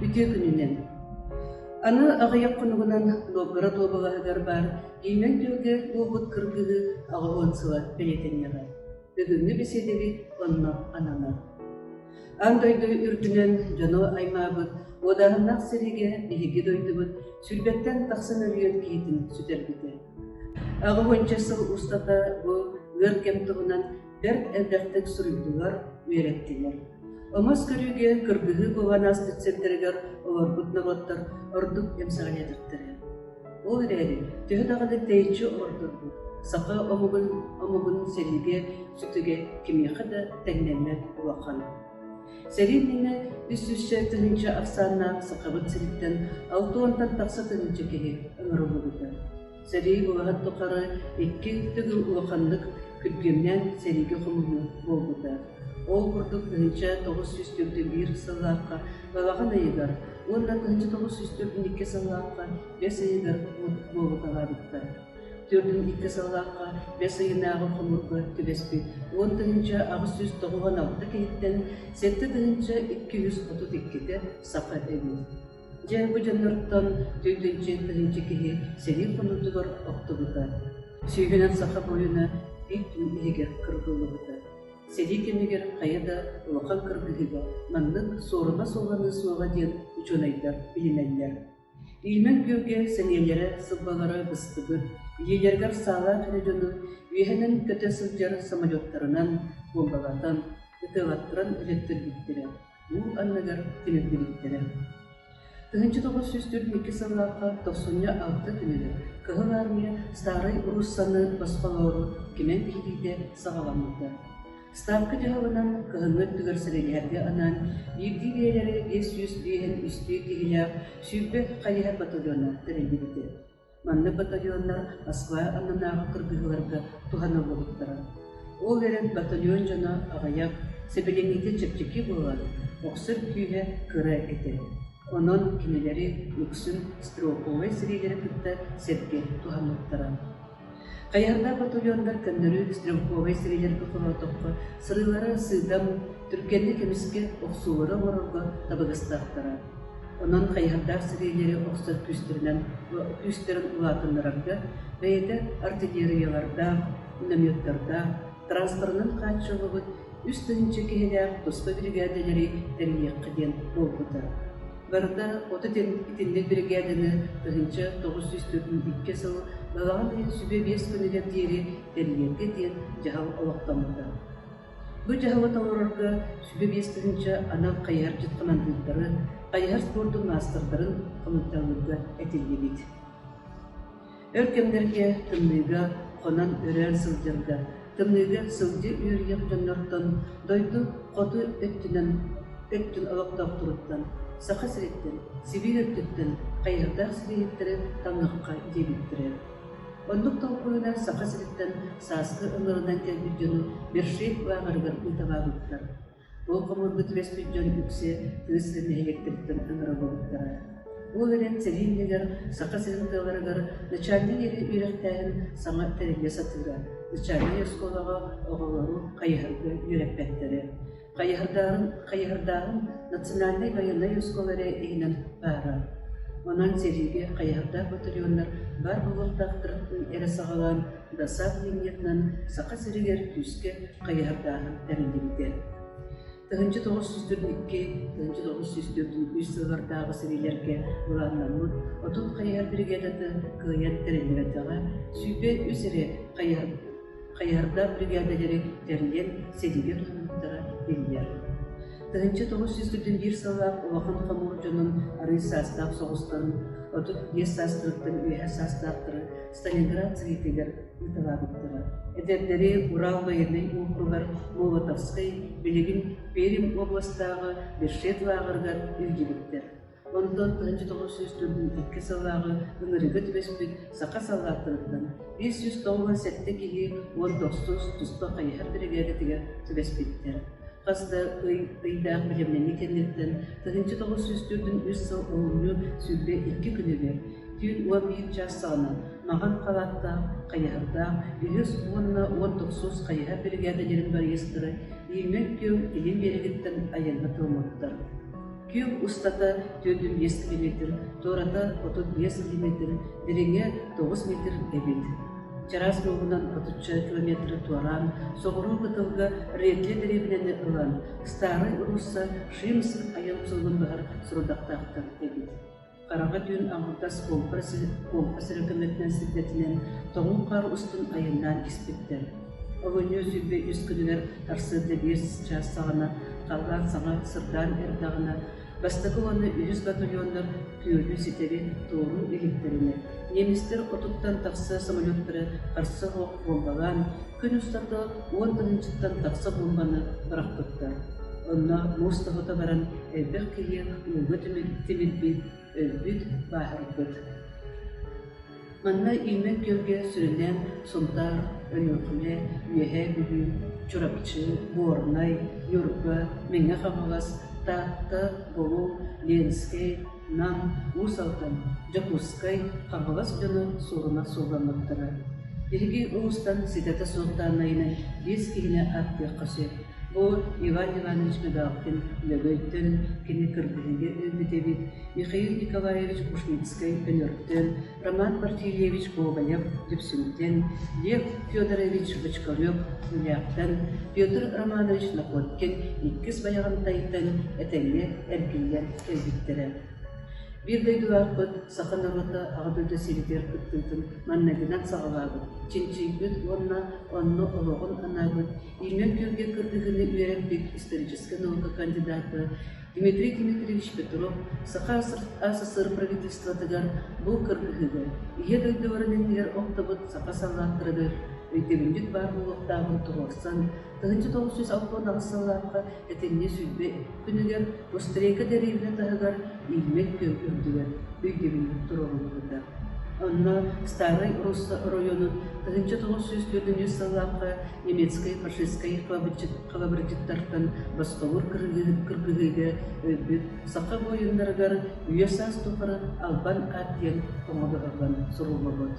үтө күнүнен. Аны агаяк кунугунан лобгара тобагаһыгар бар, иймен түйөге лобут кыргыгы агуонсыла белетеннега. Бүгүнгү беседеби онно анана. Андойду үрдүнен жоно аймаабыт, одағыннақ сереге биһиги дойдубут, сүрбеттен тахсын өрүйөн киитин сүтөрбүтэ. Ағы ончасыл устата бу гыр кемтугунан берт элдактык суруйдулар үйреттилер. Омас көрүүге кыргыгы буганас түтсендерегер олорбут народтар ордук эмсаалетиктери. Ол ирэри төһө дагыды тейчи ордурбут. Сака омугун сериге сүтүге кимиэхэ да теңненнер уахан. Сериннине үс-үс-чертинче аксанна сакабыт сириттен 6 онтан такса тынчы кеги ыңырылыбыты. Сери уаһат токары 2 түгүл уакандык күргемнен сериге хумуну болбута. Ол бурдук тынча 941 сыллаакка балаган айыгар, онда тынча 942 сыллаакка 5 айыгар болбуталабытта. Түрдүн 2 сыллаакка 5 айынаагы хумурга түбеспит, 10 тынча 996 кейттен 7 тынча 232 сака эби. Же бу жаннырттан 4 тынча кеги сери хунутугар октубута. Сүйгенен сака боюна 1 түн егер кыргылыбыта. Сери кемегер каяда улахан кыргыгыга мандык сорума солганы суага ден учунайдар билинеллер. Илмен күйөге сенелері сылбалары быстыбыр, иелергер сала түрежону үйенен көте сылжар самолеттарынан бомбалатан, үтелаттыран үлеттер биттері. Бұл аннагар тенелдеріттері. 1942 сыллаққа 96 түнелі кығыл армия старый руссаны басқалары кемен кейдейде сағаламыды. Ставка жағынан кығыңы түгірсірелерге анан, егді бейлері 500 бейін үсті кегілер сүйбе қайыға батальона тәрелдерді. Манны батальондар Москва аннанағы кыргығыларға туғаны болуттары. Ол ерін батальон жана ағаяк себеленеге чепчеки болған, оқсыр күйе кыра әкеті. Онын кенелері үксін стрелковай сірелері күтті сетке туғанлықтары. Каярда батальондар кәндірі стрелковай сірелер күқылатыққа сырылары сыйдам түркенді кеміске оқсуылары орылға табығыстақтары. Онын каярдар сірелері оқсыр күстерін ұлатынларында бәйді артиллерияларда, минометтарда, транспорнын қатшылығы үстінче кейлер тоспа бригадалері тәрмейеккіден болғыды. Барда оты итинлек бригаданы 1942 сыл балаған дейін сүбе 5 күнілер дейірі тәрмейекке дейін жағал олақтамыды. Бұл жағалы таурарға сүбе 5 күнінше анал қайар жытқымандылықтары, қайар спорттың мастырдарын қымытталығы әтелгебет. Өркемдерге тымныға қонан өрән сылдырға, тымныға сылды үйіргек жонлардан дойды қоты өттін олақтақ тұрыттан, сақа сіреттен, сибир өттіттен, қайырдақ сіреттері таңыққа дебіттірер. Ондық толқуына сақа сіреттен сасқы ыңырынан кәлбіт жону бершейк бағырғыр ұйтабағыттар. Ол қомырғы түбеспет жон үксе түйісін электріктен ыңыры болуттары. Ол өрен цериннегер сақа сірінталарығыр начальный ері үйректәрін саңа тәреле сатыға, начальный эсколаға оғылару қайырғы үйрекпәттері. Қайырдағын национальный военный эсколары егінен бара. Онан сериге қайырда батальондар бар бұлықтақтырықтың әрі сағалан дасақ линиятынан сақа сірігер күске қайырдағын тәріндерді. 1942-1943 сылғардағы сірелерге бұланнамын отын қайыр бригадаты қылыян тәріндеретіға сүйпе өсірі қайырда бригадалері тәрінден сериге тұхымықтыға белгер. 1941 сыллақ Улахан Қамур жонын ары састақ соғыстарын, отут ес састырыптың үйе састақтыры Сталинград цветегер ұтылабыттыры. Әдердері Урал военный округар Молотовской, Белегин Перим областағы Бершет лағырғар үлгеліктер. Ондан 1942 сыллағы ұңырығы түбеспік сақа саллақтырыптан 597 кеге 19 тұспа қайығар бригадетіге түбеспеттер. Қасты ұйдақ білімнен екенлеттен 1904 сыл оңыны сүлбе 2 күні бер. Түйін 11 жас сағына маған қалатта, қайығырда, 19 қайығар бригадалерін бар естірі, елмен кеу елен берегеттен айынғы тұлматтар. Күйім ұстата төдім 5 километр, тората 35 километр, дереңе 9 метр әбет. Чарас болғынан 30 километр туаран, соғыру бұтылға ретле деревнені ұлан, старый ұрысса шимсын аял сұлғын бағар сұрудақтақтар әбет. Қараға дүйін аңылтас компас рекометнен сіздетінен тоңын қар ұстын айыннан іспеттер. Оғын өзүбе үз күнілер тарсырды 5 час сағына, қалған саңа сырдан әрдағына, бастығы оны 100 батальондар күйелі сетері тоғыру электеріне. Немістер отуттан тақсы самолеттері қарсы бомбалан, күн ұстарды 10-тан тақсы бомбаны бірақ бұттар. Онна мұстығыта баран әлбек кейе ұлғы темелбет, өлбет бағыр бұд. Манна илмен көлге сүрінен сұнтар, өліқіне, үйе бүгі, чурапчы, борнай, юрға, меңе қамалас, тақта, болу, ленскей, нам, усалтан, жакускай, қамалас жөні суғына суғаматтыры. Бірге ұғыстан сететі соғданайынан 5 кейіне атты қасы. Бұл Иван Иванович Медалкин, Легойтын, кені кіргіге өбітебет, Михаил Николаевич Кушницкай өнерттен, Роман Партиевич Гоголев Депсюнтен, Лев Федорович Бочкарев Уляқтан, Петр Романович Накоткин, Иккіз баяғантайттан, әтәлі әркелден кәлбеттері. Бірдей дуақпыт, сақын ұрыты ағыдылды селитер күттілдің маннагынан сағалағыд. Ченчейбіт онна олығын анағыд. Илмен көлге кірдігіні үйерекбек исторический наука кандидаты Дмитрий Дмитриевич Петров сақа АССР правительствотыгар бұл кірдігігі. Ие дөйді орыненлер оқтабыт сақа саллақтырыдыр. Өйтебіндік бар болуқтағын тұғырсан, 1906 ағысалаққа әтенне сөйбе күнігер Острейка дәрейіне тағығар илмен көл үрдігер өйтебіндік тұрғылығыда. Онна Старый Русса районын 1904 салаққа немецкай фашистскай қалабырдеттартан басқауыр кіргігіге өбіп сақа бойындарығар үйесас тұқыры албан аттен қоңылығырған сұрулығыд.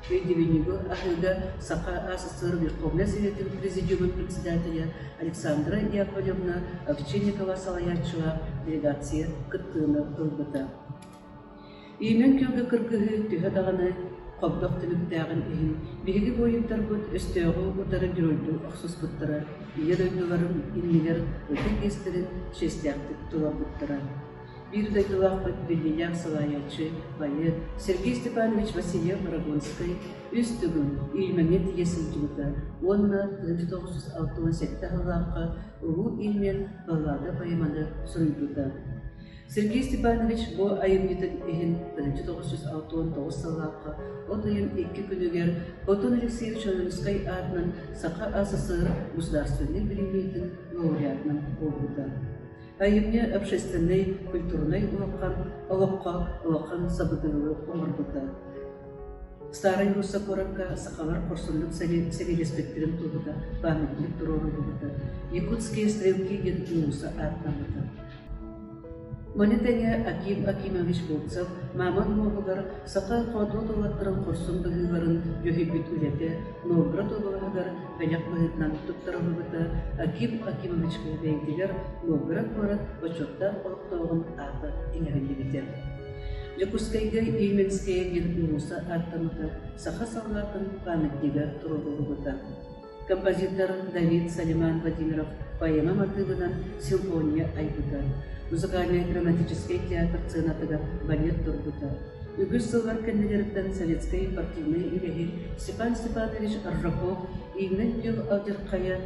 Өйдевенегі ахылда сақа АССР Верховный Советінің президиумын председателя Александра Яковлевна Овчинникова Салаячева делегация күттіғыны ұлбыта. Үймен көлгі кіргігі түйі дағаны қобдық түліктәғын үйін, бейгі бойындар бұд өстеуғы ұтары жүрілді ұқсыз бұттыры, үйер өйділерін илмелер өті кестерін шестяқтық тұла бұттыры. Бірді дұлақпыт Белияк Салаячы, Байет, Сергей Степанович Васильев Марагонскай, үстігін үйілмәмен тиесіл жүлді. Онна 1967 ғылаққа ұлу илмен баллады байыманы сұйдыды. Сергей Степанович бұл айымнетін ехін 1969 ғылаққа отайын 2 күнігер Отон Алексеевич Алымскай адынан Сақа АССР государственный премиятын лауреатынан болуды. Айымне общественный, культурный олыққан сабыдылы омырдыды. Старый Русса Коранка сақалар қорсындық сәлелеспеттерін тұғыда, памятлік тұроры бұғыда. Якутские стрелки Генкиуса атнамыды. Монетене Аким Акимович Болцев, Маман Мовығар, сақа қуадлы толаттырын қорсын бұғыларын жөйбет үлеті, Новгород олығығар бәлек бұғытнан тұттырылығыды, Аким Акимович бәйдігер Новгород көрі очотта олықтауғын аты еңерінде бетер. Якутскайға Илменская Генкиуса аттамыды, сақа саллатын памяттегі тұрылығыды. Композитор Давид Салиман Владимиров поэма мотивынан симфония айбыды. Музыкально-драматический театр ценатыга балет турбута. Үгіз сылғар кәнелеріптен советскай партийный үлехи Степан Степанович Аржаков иймен жыл алдырқая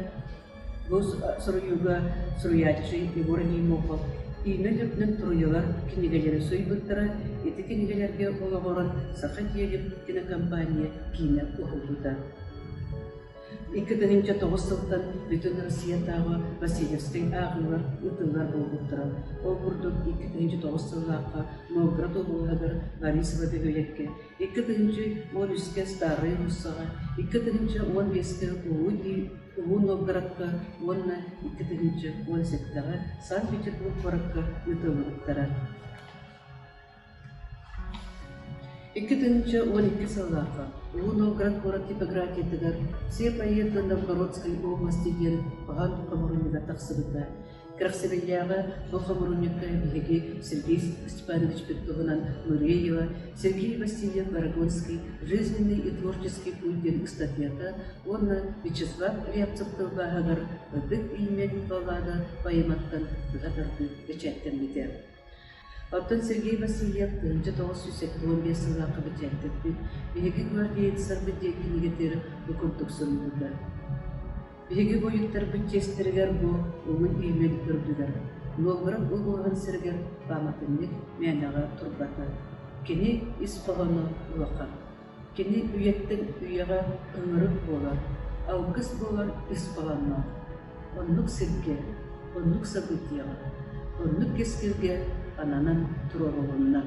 бұз сұруюға сұруячы Егор Неймохов иймен үпнің тұруялар кенегелері сөйбіттірі еті кенегелерге олағырын сақы тиеліп кинокомпания кейіне ұғылдыда. 2009 жылдан бүтін Россиятағы Васильевский ағылар ұтылар болғыттыры. Ол бұрдық 2009 жылаққа Новгород олығығыр Борисова бөгөлекке, 2013-ке Старый Руссаға, 2015-ке Улу Новгородқа, 2018-ға Санкт-Петербург барыққа ұтылығыттыры. 2012 жылаққа Улу Новгород город типографиятыгар все поеты Новгородской области ден баған тұқымырыныға тақсыбыта. Крахсевельяга Бохомруньевка Биги Сергей Степанович Петуханан Муреева, Сергей Васильев Варагонский «Жизненный и творческий путь ден эстафета», онна Вячеслав Рябцев Багагар, Бык имен баллада поэматтан Быгатарды печаттен битер. Оттон Сергей Васильев 1915 жылғы бітеттіппен Биги гвардиецер бітекінігетері үкімтіксін бұлдар. Биги бойықтар бүтчестергер бұл оңын үймен үрдігер. Новгород ұлғырған сіргер баматыннек мәнеға тұрбаты. Кені испағаны уақар. Кені үйеттің үйеға ұңырып болар. Ауғыз болар испағанна. Онлық сірге, онлық сабытияға, онлық кескерге ананан тұрар олынна.